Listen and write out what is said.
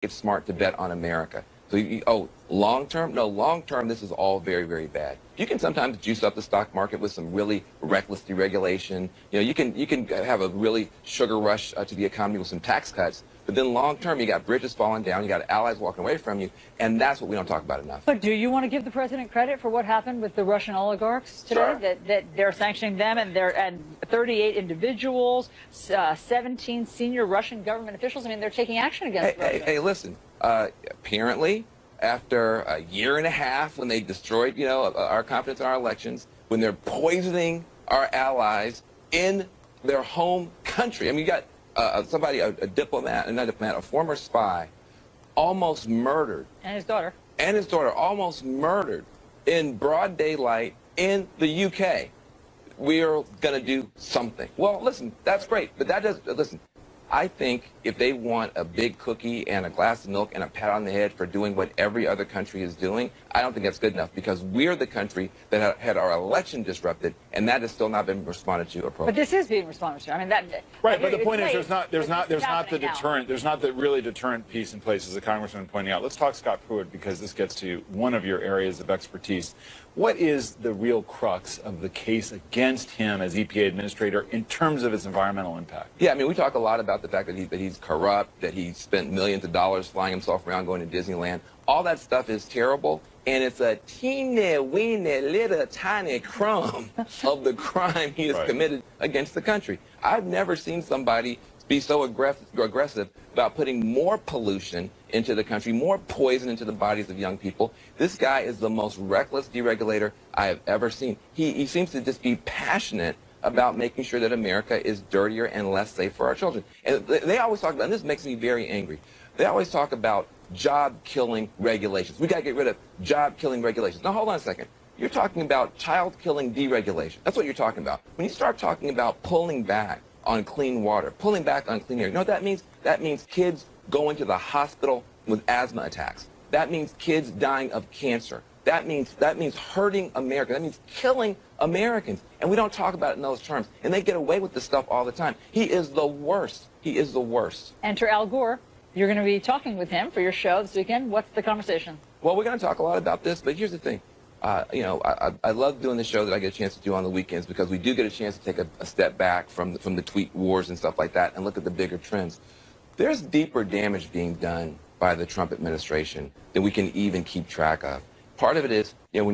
it's smart to bet on America. So, oh, long term? No, long term, this is all very, very bad. You can sometimes juice up the stock market with some really reckless deregulation. You can have a really sugar rush to the economy with some tax cuts. But then long term, you got bridges falling down, you got allies walking away from you, and that's what we don't talk about enough. But do you want to give the president credit for what happened with the Russian oligarchs today? Sure. That they're sanctioning them and 38 individuals, 17 senior Russian government officials. I mean, they're taking action against Russia. Hey, listen. Apparently, after a year and a half, when they destroyed, our confidence in our elections, when they're poisoning our allies in their home country. I mean, you got somebody, a diplomat, not a diplomat, a former spy, almost murdered. And his daughter. And his daughter almost murdered in broad daylight in the UK. We are going to do something. Well, listen, that's great, but that does, listen, I think if they want a big cookie and a glass of milk and a pat on the head for doing what every other country is doing, I don't think that's good enough, because we're the country that had our election disrupted, and that has still not been responded to appropriately. But this is being responded to. I mean, that right. But the point is, there's not the deterrent. There's not the really deterrent piece in place, as the congressman pointing out. Let's talk Scott Pruitt, because this gets to one of your areas of expertise. What is the real crux of the case against him as EPA administrator in terms of its environmental impact? Yeah, I mean, we talk a lot about the fact that he's corrupt, that he spent millions of dollars flying himself around going to Disneyland. All that stuff is terrible, and it's a teeny-weeny little tiny crumb of the crime he has committed against the country. I've never seen somebody be so aggressive about putting more pollution into the country, more poison into the bodies of young people. This guy is the most reckless deregulator I have ever seen. He seems to just be passionate about making sure that America is dirtier and less safe for our children. And they always talk about, and this makes me very angry, they always talk about job-killing regulations. We got to get rid of job-killing regulations. Now, hold on a second. You're talking about child-killing deregulation. That's what you're talking about. When you start talking about pulling back on clean water, pulling back on clean air, you know what that means? That means kids going to the hospital with asthma attacks. That means kids dying of cancer. That means hurting America. That means killing Americans. And we don't talk about it in those terms. And they get away with this stuff all the time. He is the worst. He is the worst. Enter Al Gore. You're going to be talking with him for your show this weekend. What's the conversation? Well, we're going to talk a lot about this, but here's the thing. I love doing the show that I get a chance to do on the weekends, because we do get a chance to take a step back from the tweet wars and stuff like that and look at the bigger trends. There's deeper damage being done by the Trump administration than we can even keep track of. Part of it is, when